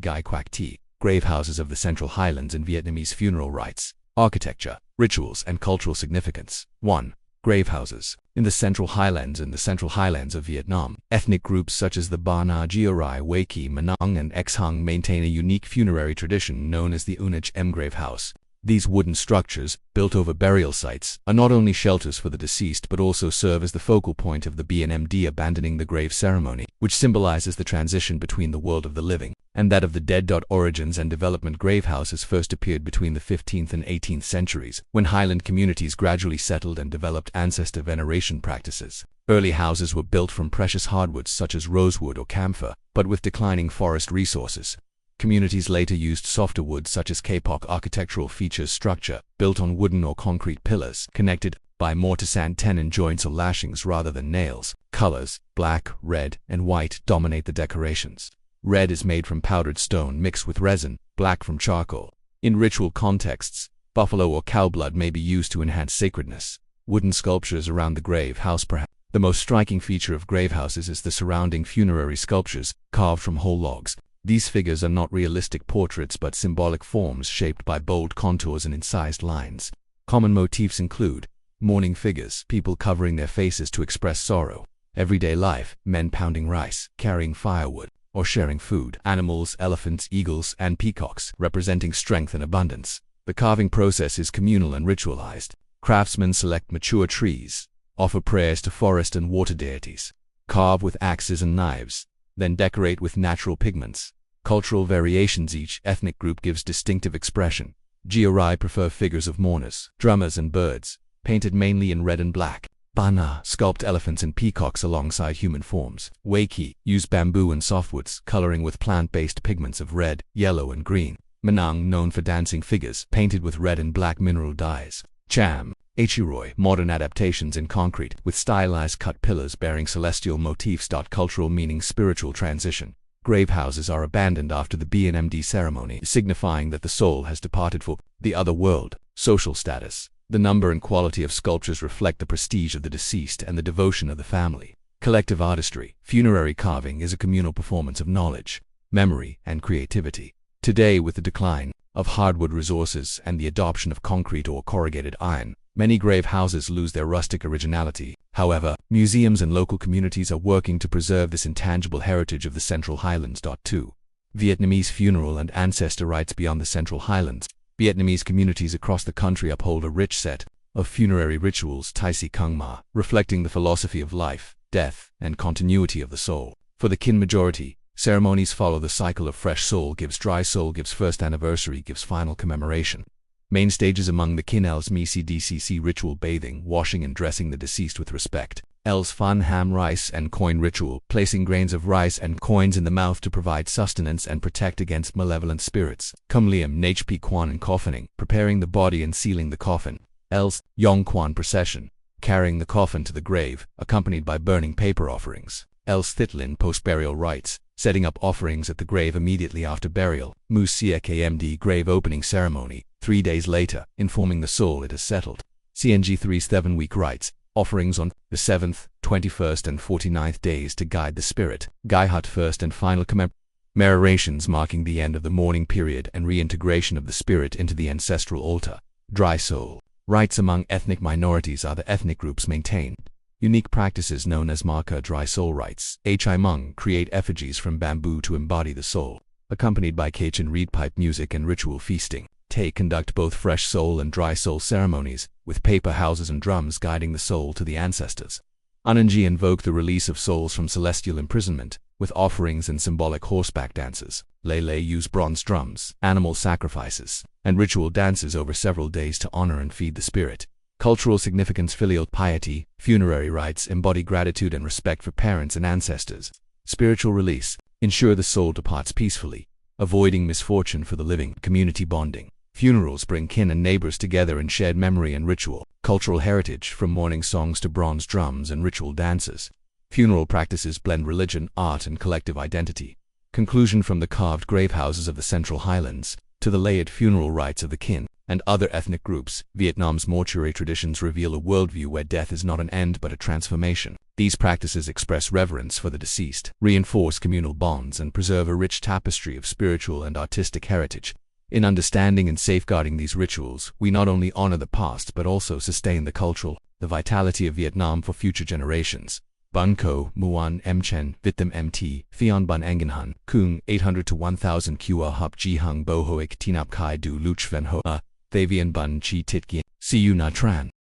Gai Quac T. Grave houses of the Central Highlands and Vietnamese funeral rites, architecture, rituals, and cultural significance. 1. Grave houses. In the Central Highlands and the Central Highlands of Vietnam, ethnic groups such as the Ba Na Gioi, Wai Manang, and X Hung maintain a unique funerary tradition known as the Unach M grave house. These wooden structures, built over burial sites, are not only shelters for the deceased but also serve as the focal point of the BNMD abandoning the grave ceremony, which symbolizes the transition between the world of the living and that of the dead. Origins and development. Grave houses first appeared between the 15th and 18th centuries, when highland communities gradually settled and developed ancestor veneration practices. Early houses were built from precious hardwoods such as rosewood or camphor, but with declining forest resources, communities later used softer woods such as kapok. Architectural features. Structure, built on wooden or concrete pillars, connected by mortise and tenon joints or lashings rather than nails. Colors, black, red, and white dominate the decorations. Red is made from powdered stone mixed with resin, black from charcoal. In ritual contexts, buffalo or cow blood may be used to enhance sacredness. Wooden sculptures around the grave house. Perhaps the most striking feature of grave houses is the surrounding funerary sculptures, carved from whole logs. These figures are not realistic portraits but symbolic forms shaped by bold contours and incised lines. Common motifs include mourning figures, people covering their faces to express sorrow; everyday life, men pounding rice, carrying firewood, or sharing food; animals, elephants, eagles, and peacocks, representing strength and abundance. The carving process is communal and ritualized. Craftsmen select mature trees, offer prayers to forest and water deities, carve with axes and knives, then decorate with natural pigments. Cultural variations. Each ethnic group gives distinctive expression. Gioi prefer figures of mourners, drummers, and birds, painted mainly in red and black. Ba Na sculpt elephants and peacocks alongside human forms. Wai use bamboo and softwoods, coloring with plant-based pigments of red, yellow, and green. Manang, known for dancing figures, painted with red and black mineral dyes. Cham Hoi, modern adaptations in concrete, with stylized cut pillars bearing celestial motifs. Cultural meaning. Spiritual transition. Grave houses are abandoned after the BNMD ceremony, signifying that the soul has departed for the other world. Social status. The number and quality of sculptures reflect the prestige of the deceased and the devotion of the family. Collective artistry. Funerary carving is a communal performance of knowledge, memory, and creativity. Today, with the decline of hardwood resources and the adoption of concrete or corrugated iron, many grave houses lose their rustic originality. However, museums and local communities are working to preserve this intangible heritage of the Central Highlands. 2. Vietnamese funeral and ancestor rites. Beyond the Central Highlands, Vietnamese communities across the country uphold a rich set of funerary rituals, Tai Si Kung Ma, reflecting the philosophy of life, death, and continuity of the soul. For the Kin majority, ceremonies follow the cycle of fresh soul gives, dry soul gives, first anniversary gives, final commemoration. Main stages among the Kin: Els Misi DCC ritual, bathing, washing, and dressing the deceased with respect. Els Phan Ham rice and coin ritual, placing grains of rice and coins in the mouth to provide sustenance and protect against malevolent spirits. Kum Liam Nhp Quan and coffining, preparing the body and sealing the coffin. Els Yong Quan procession, carrying the coffin to the grave, accompanied by burning paper offerings. Els Thitlin post-burial rites, setting up offerings at the grave immediately after burial. Mu Siek Amd grave opening ceremony, 3 days later, informing the soul it has settled. CNG 3 7-week rites, offerings on the 7th, 21st, and 49th days to guide the spirit. Gai Hut first and final commemorations, marking the end of the mourning period and reintegration of the spirit into the ancestral altar. Dry soul rites among ethnic minorities. Other ethnic groups maintain unique practices known as Marka dry soul rites. Hai Hmong create effigies from bamboo to embody the soul, accompanied by Kachin reed pipe music and ritual feasting. Tay conduct both fresh soul and dry soul ceremonies, with paper houses and drums guiding the soul to the ancestors. Ananji invoke the release of souls from celestial imprisonment, with offerings and symbolic horseback dances. Lele use bronze drums, animal sacrifices, and ritual dances over several days to honor and feed the spirit. Cultural significance. Filial piety, funerary rites embody gratitude and respect for parents and ancestors. Spiritual release, ensure the soul departs peacefully, avoiding misfortune for the living. Community bonding. Funerals bring kin and neighbors together in shared memory and ritual. Cultural heritage, from mourning songs to bronze drums and ritual dances. Funeral practices blend religion, art, and collective identity. Conclusion. From the carved grave houses of the Central Highlands to the layered funeral rites of the Kin and other ethnic groups. Vietnam's mortuary traditions reveal a worldview where death is not an end but a transformation. These practices express reverence for the deceased, reinforce communal bonds, and preserve a rich tapestry of spiritual and artistic heritage. In understanding and safeguarding these rituals, we not only honor the past but also sustain the vitality of Vietnam for future generations. Bun Ko, Muan M Chen, Vietnam MT, Phion Bun Engenhan, Kung, 800 to 1000 Qua Hup Ji Hung Bo Hoik Tinap Kai Du Luch Ven Ho, Thavian Bun Chi Tit Gien. See you Na Tran.